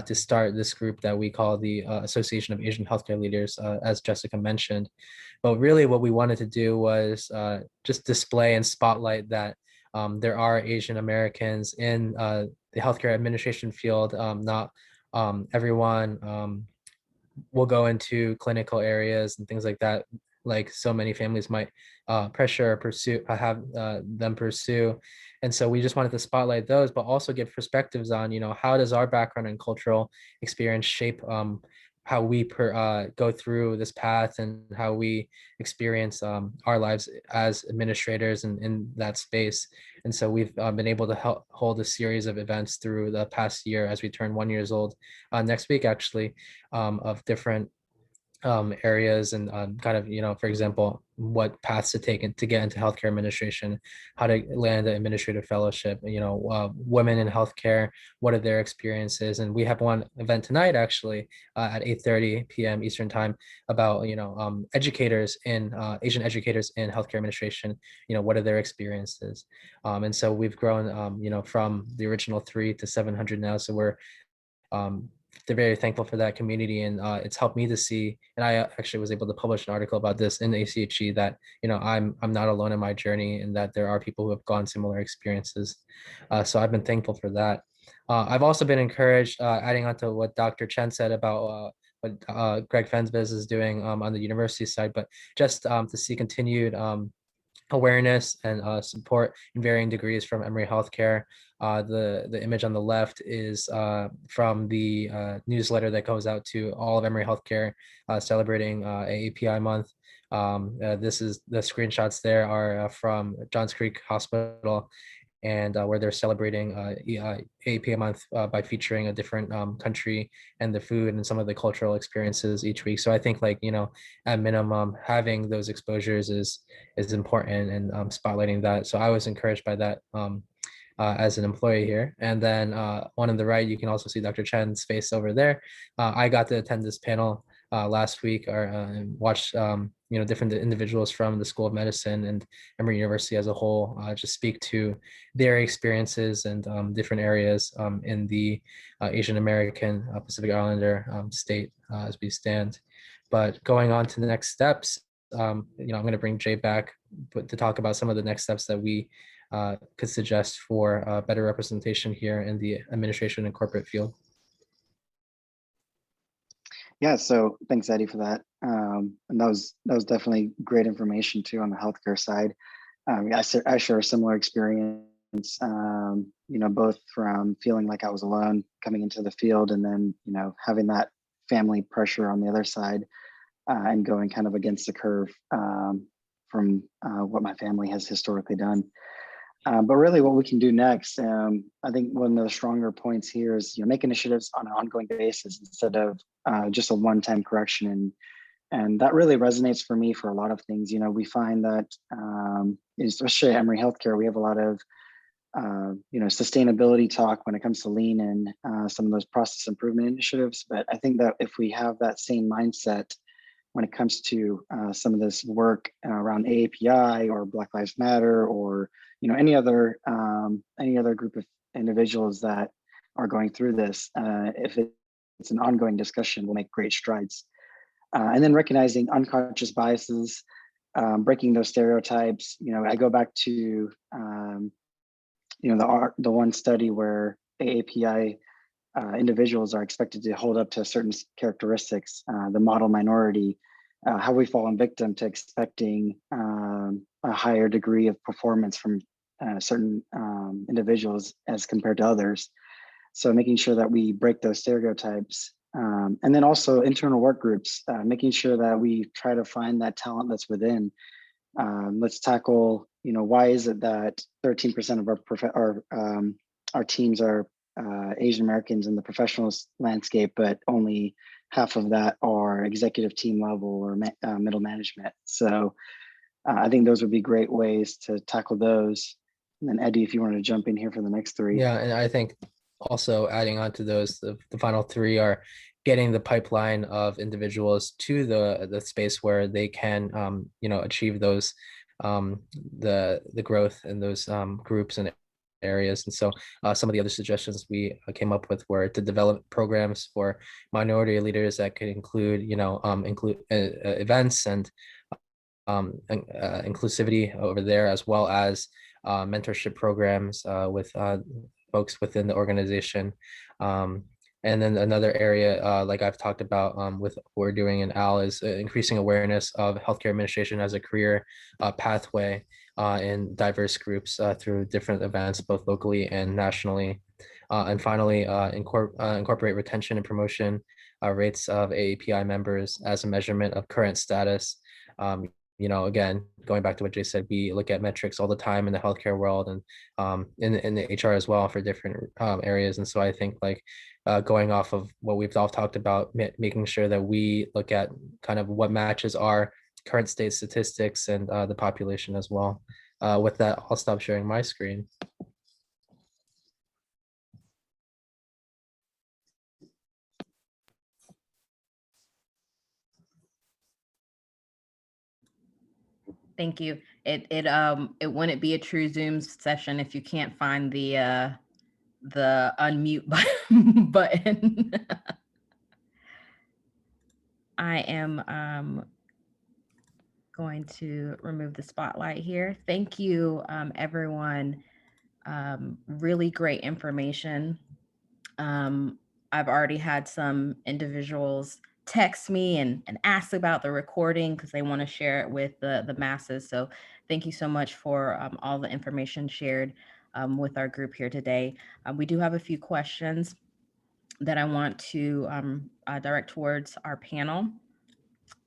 to start this group that we call the Association of Asian Healthcare Leaders, as Jessica mentioned. But really what we wanted to do was just display and spotlight that there are Asian Americans in the healthcare administration field. Not everyone will go into clinical areas and things like that, like so many families might pressure or pursue, have them pursue. And so we just wanted to spotlight those, but also give perspectives on, how does our background and cultural experience shape how we go through this path and how we experience our lives as administrators in that space. And so we've been able to hold a series of events through the past year as we turn 1 year old next week, actually, of different areas and kind of, for example, what paths to take to get into healthcare administration, how to land an administrative fellowship, women in healthcare, what are their experiences. And we have one event tonight, actually, at 8:30 p.m. Eastern time about, educators in Asian educators in healthcare administration, what are their experiences. And so we've grown, from the original 3 to 700 now. So we're they're very thankful for that community, and it's helped me to see. And I actually was able to publish an article about this in ACHE that I'm not alone in my journey, and that there are people who have gone similar experiences. So I've been thankful for that. I've also been encouraged, adding on to what Dr. Chen said about what Greg Fensbis is doing on the university side, but just to see continued awareness and support in varying degrees from Emory Healthcare. The image on the left is from the newsletter that goes out to all of Emory Healthcare celebrating AAPI month. This is the screenshots there are from Johns Creek Hospital, and where they're celebrating AAPI month by featuring a different country and the food and some of the cultural experiences each week. So I think, at minimum, having those exposures is important, and spotlighting that. So I was encouraged by that as an employee here. And then one on the right, you can also see Dr. Chen's face over there. I got to attend this panel last week and watch different individuals from the School of Medicine and Emory University as a whole just speak to their experiences and different areas in the Asian American Pacific Islander state as we stand. But going on to the next steps, I'm going to bring Jay back to talk about some of the next steps that we could suggest for better representation here in the administration and corporate field. Yeah, so thanks, Eddie, for that. And that was definitely great information too on the healthcare side. I share a similar experience, both from feeling like I was alone coming into the field, and then having that family pressure on the other side, and going kind of against the curve from what my family has historically done. But really, what we can do next, I think one of the stronger points here is make initiatives on an ongoing basis instead of just a one-time correction, and that really resonates for me for a lot of things. We find that, especially at Emory Healthcare, we have a lot of sustainability talk when it comes to lean and some of those process improvement initiatives. But I think that if we have that same mindset when it comes to some of this work around AAPI or Black Lives Matter, or any other group of individuals that are going through this, if it's an ongoing discussion, we'll make great strides. And then recognizing unconscious biases, breaking those stereotypes. I go back to the one study where AAPI individuals are expected to hold up to certain characteristics, the model minority, how we fallen victim to expecting a higher degree of performance from certain individuals as compared to others. So making sure that we break those stereotypes. And then also internal work groups, making sure that we try to find that talent that's within. Let's tackle, why is it that 13% of our teams are Asian Americans in the professional landscape, but only half of that are executive team level or middle management. So I think those would be great ways to tackle those. And then Eddie, if you want to jump in here for the next three. Yeah, and I think also adding on to those, the final three are getting the pipeline of individuals to the space where they can achieve those the growth in those groups and areas. And so some of the other suggestions we came up with were to develop programs for minority leaders that could include events and inclusivity over there, as well as mentorship programs with folks within the organization. And then another area, like I've talked about with what we're doing in AL, is increasing awareness of healthcare administration as a career pathway in diverse groups through different events, both locally and nationally. And finally, incorporate retention and promotion rates of AAPI members as a measurement of current status. Again, going back to what Jay said, we look at metrics all the time in the healthcare world and in the HR as well for different areas. And so I think going off of what we've all talked about, making sure that we look at kind of what matches our current state statistics and the population as well. With that, I'll stop sharing my screen. Thank you. It wouldn't be a true Zoom session if you can't find the unmute button. I am going to remove the spotlight here. Thank you, everyone. Really great information. I've already had some individuals text me and ask about the recording because they want to share it with the masses. So thank you so much for all the information shared with our group here today. We do have a few questions that I want to direct towards our panel.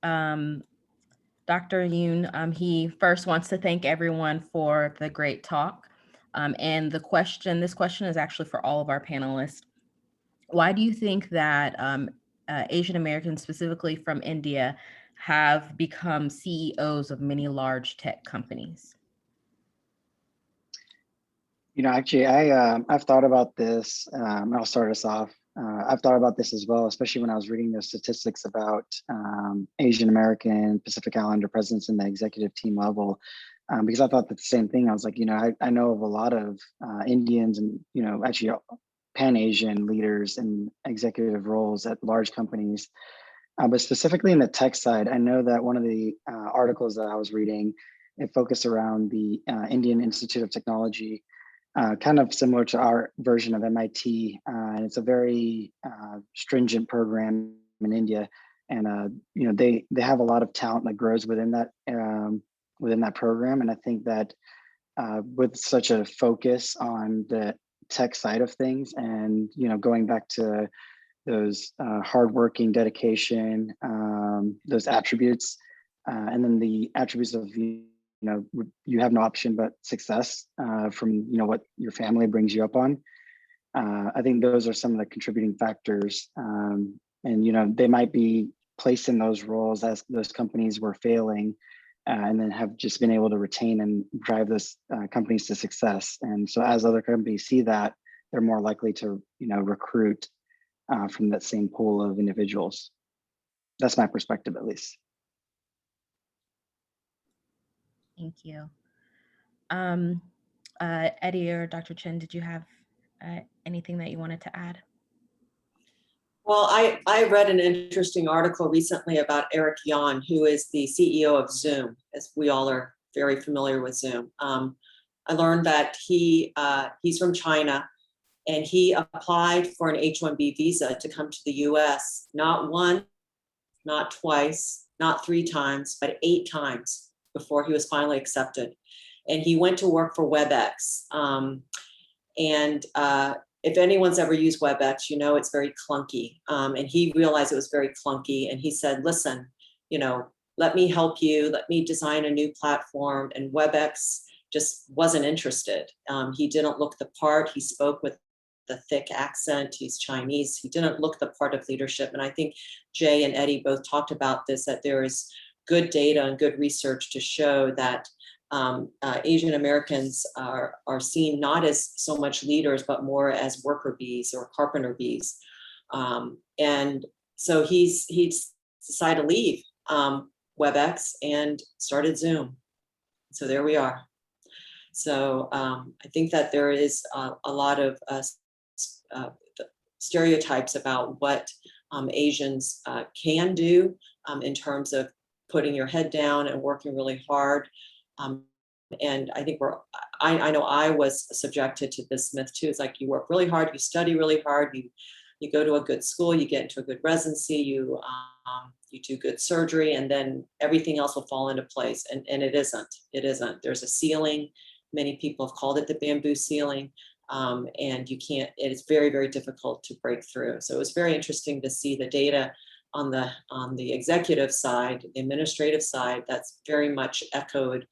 Dr. Yoon, he first wants to thank everyone for the great talk. And this question is actually for all of our panelists. Why do you think that Asian Americans, specifically from India, have become CEOs of many large tech companies? Actually, I've thought about this. I'll start us off. I've thought about this as well, especially when I was reading those statistics about Asian American, Pacific Islander presence in the executive team level, because I thought the same thing. I was like, I know of a lot of Indians and, actually Pan-Asian leaders in executive roles at large companies. But specifically in the tech side, I know that one of the articles that I was reading it focused around the Indian Institute of Technology, kind of similar to our version of MIT. And it's a very stringent program in India. And they have a lot of talent that grows within that program. And I think that with such a focus on the tech side of things, and going back to those hardworking dedication, those attributes, and then the attributes of you have no option but success from what your family brings you up on. I think those are some of the contributing factors, and they might be placed in those roles as those companies were failing, and then have just been able to retain and drive those companies to success. And so as other companies see that, they're more likely to recruit from that same pool of individuals. That's my perspective, at least. Thank you. Eddie or Dr. Chen, did you have anything that you wanted to add? Well, I read an interesting article recently about Eric Yuan, who is the CEO of Zoom, as we all are very familiar with Zoom. I learned that he's from China, and he applied for an H-1B visa to come to the US, not once, not twice, not 3 times, but 8 times before he was finally accepted. And he went to work for WebEx. If anyone's ever used WebEx, it's very clunky. And he realized it was very clunky. And he said, listen, let me help you. Let me design a new platform. And WebEx just wasn't interested. He didn't look the part. He spoke with the thick accent. He's Chinese. He didn't look the part of leadership. And I think Jay and Eddie both talked about this, that there is good data and good research to show that Asian Americans are seen not as so much leaders, but more as worker bees or carpenter bees. And so he's decided to leave WebEx and started Zoom. So there we are. So I think that there is a lot of stereotypes about what Asians can do in terms of putting your head down and working really hard. And I think I know I was subjected to this myth too. It's like you work really hard, you study really hard, you go to a good school, you get into a good residency, you do good surgery, and then everything else will fall into place. And it isn't. It isn't. There's a ceiling. Many people have called it the bamboo ceiling. And you can't, it is very, very difficult to break through. So it was very interesting to see the data on the executive side, the administrative side, that's very much echoed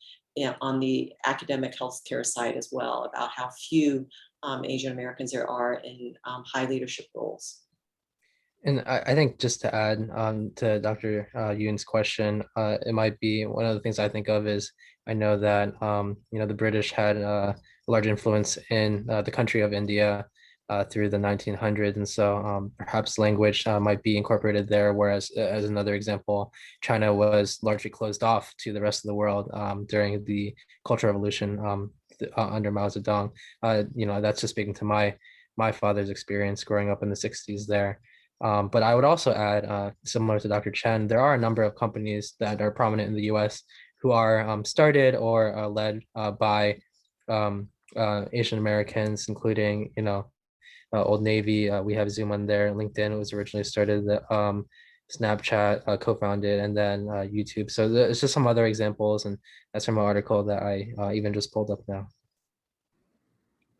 on the academic healthcare side as well, about how few Asian Americans there are in high leadership roles. And I think just to add to Dr. Yoon's question, it might be one of the things I think of is I know that the British had a large influence in the country of India through the 1900s, and so perhaps language might be incorporated there. Whereas, as another example, China was largely closed off to the rest of the world during the Cultural Revolution under Mao Zedong. That's just speaking to my father's experience growing up in the 60s there. But I would also add, similar to Dr. Chen, there are a number of companies that are prominent in the US who are started or led by Asian Americans, including, Old Navy. We have Zoom on there. LinkedIn was originally started, Snapchat co-founded, and then YouTube. So there's just some other examples, and that's from an article that I even just pulled up now.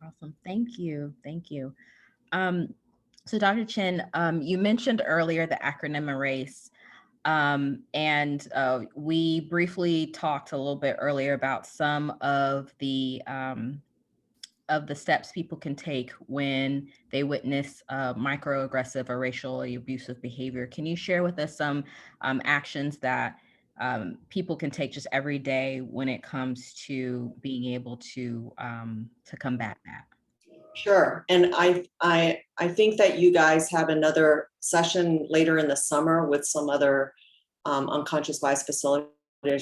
Awesome. Thank you. Thank you. So Dr. Chen, you mentioned earlier the acronym ERACE, and we briefly talked a little bit earlier about some of the steps people can take when they witness microaggressive or racially abusive behavior. Can you share with us some actions that people can take just every day when it comes to being able to combat that? Sure. And I think that you guys have another session later in the summer with some other unconscious bias facilitators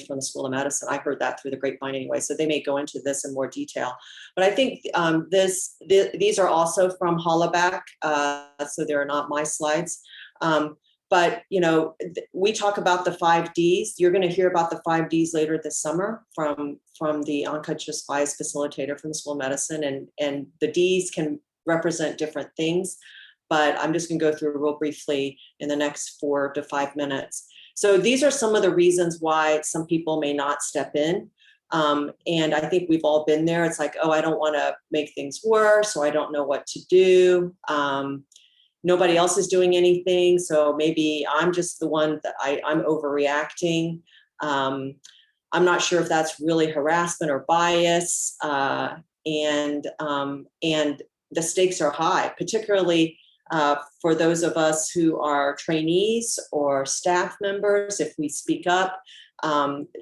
from the School of Medicine. I heard that through the grapevine anyway, so they may go into this in more detail. But I think these are also from Hollaback, so they're not my slides. But But, you know, we talk about the 5Ds. You're going to hear about the 5Ds later this summer from the unconscious bias facilitator from the School of Medicine. And the Ds can represent different things, but I'm just going to go through real briefly in the next 4 to 5 minutes. So these are some of the reasons why some people may not step in. And I think we've all been there. It's like, oh, I don't want to make things worse, or I don't know what to do. Nobody else is doing anything, so maybe I'm just the one that I'm overreacting. I'm not sure if that's really harassment or bias, and the stakes are high, particularly for those of us who are trainees or staff members. If we speak up,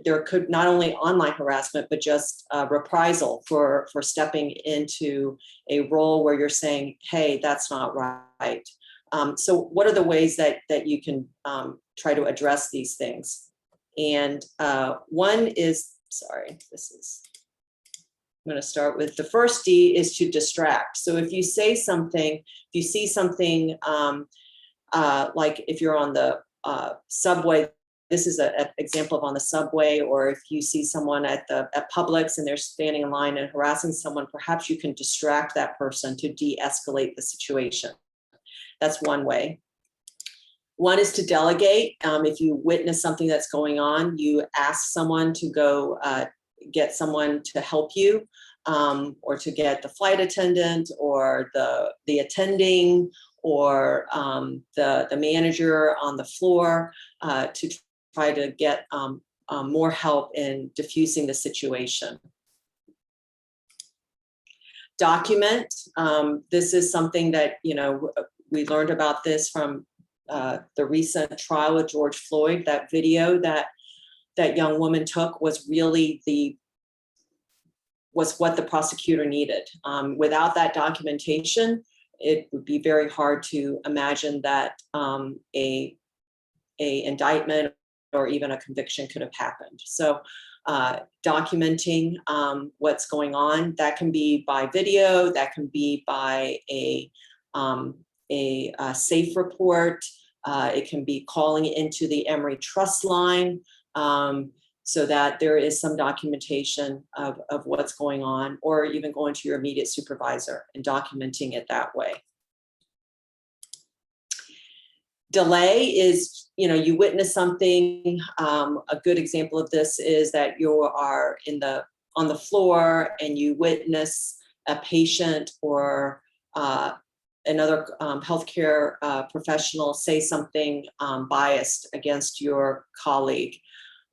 there could not only online harassment, but just reprisal for stepping into a role where you're saying, hey, that's not right. So what are the ways that you can try to address these things? And one is, I'm going to start with the first D is to distract. So if you say something, if you see something, like if you're on the subway, this is an example of on the subway, or if you see someone at Publix and they're standing in line and harassing someone, perhaps you can distract that person to de-escalate the situation. That's one way. One is to delegate. If you witness something that's going on, you ask someone to go get someone to help you, or to get the flight attendant or the attending or the manager on the floor to try to get more help in diffusing the situation. Document. This is something that, you know, we learned about this from the recent trial of George Floyd. That video that young woman took was really what the prosecutor needed. Without that documentation, it would be very hard to imagine that a indictment or even a conviction could have happened. So documenting what's going on, that can be by video, that can be by a safe report, it can be calling into the Emory Trust line, so that there is some documentation of what's going on, or even going to your immediate supervisor and documenting it that way. Delay is, you know, you witness something. A good example of this is that you are on the floor and you witness a patient or another healthcare professional say something biased against your colleague.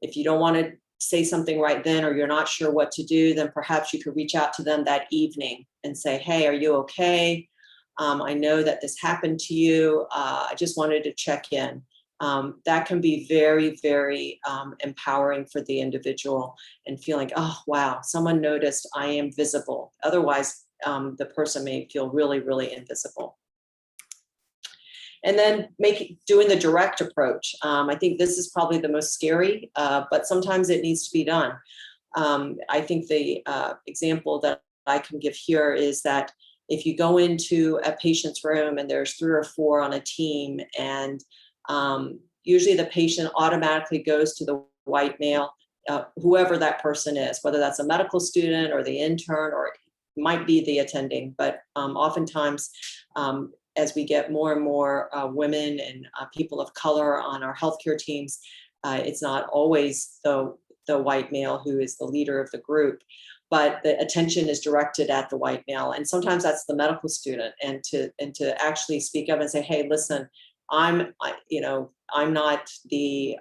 If you don't want to say something right then, or you're not sure what to do, then perhaps you could reach out to them that evening and say, hey, are you okay? I know that this happened to you. I just wanted to check in. That can be very, very empowering for the individual, and feeling, oh, wow, someone noticed I am visible. Otherwise, the person may feel really, really invisible. And then doing the direct approach. I think this is probably the most scary, but sometimes it needs to be done. I think the example that I can give here is that if you go into a patient's room and there's 3 or 4 on a team, and usually the patient automatically goes to the white male, whoever that person is, whether that's a medical student or the intern, or it might be the attending, but oftentimes, as we get more and more women and people of color on our healthcare teams, it's not always the white male who is the leader of the group, but the attention is directed at the white male. And sometimes that's the medical student, and to actually speak up and say, hey, listen, I'm not the,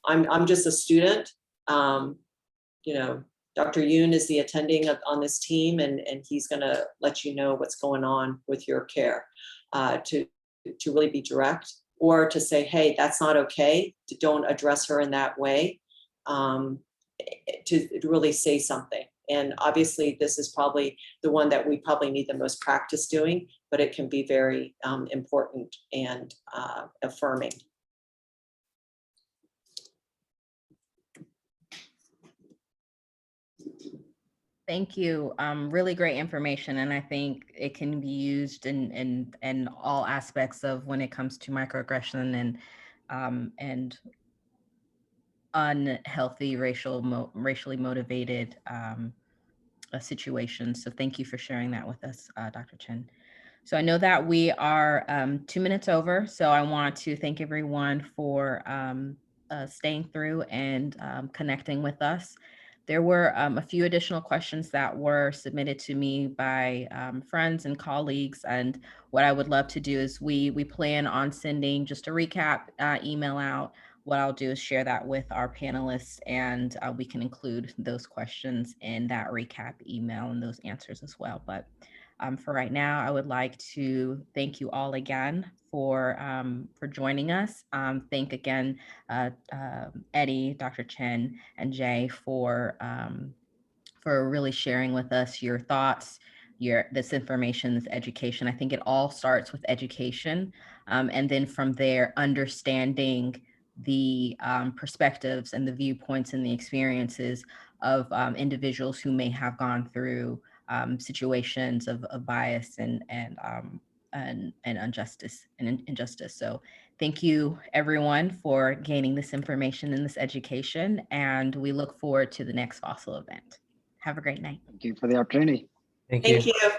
I'm just a student. You know, Dr. Yoon is the attending on this team, and he's gonna let you know what's going on with your care. To really be direct, or to say, hey, that's not okay, don't address her in that way, to really say something. And obviously this is probably the one that we probably need the most practice doing, but it can be very important and affirming. Thank you. Really great information, and I think it can be used in all aspects of when it comes to microaggression and unhealthy racially motivated situations. So thank you for sharing that with us, Dr. Chen. So I know that we are 2 minutes over, so I want to thank everyone for staying through and connecting with us. There were a few additional questions that were submitted to me by friends and colleagues, and what I would love to do is we plan on sending just a recap email out. What I'll do is share that with our panelists, and we can include those questions in that recap email and those answers as well. But for right now, I would like to thank you all again for joining us. Thank again, Eddie, Dr. Chen, and Jay for really sharing with us your thoughts, this information, this education. I think it all starts with education, and then from there, understanding the perspectives and the viewpoints and the experiences of individuals who may have gone through situations of bias and injustice and injustice. So thank you everyone for gaining this information and this education, and we look forward to the next fossil event. Have a great night. Thank you for the opportunity. Thank Thank you. you.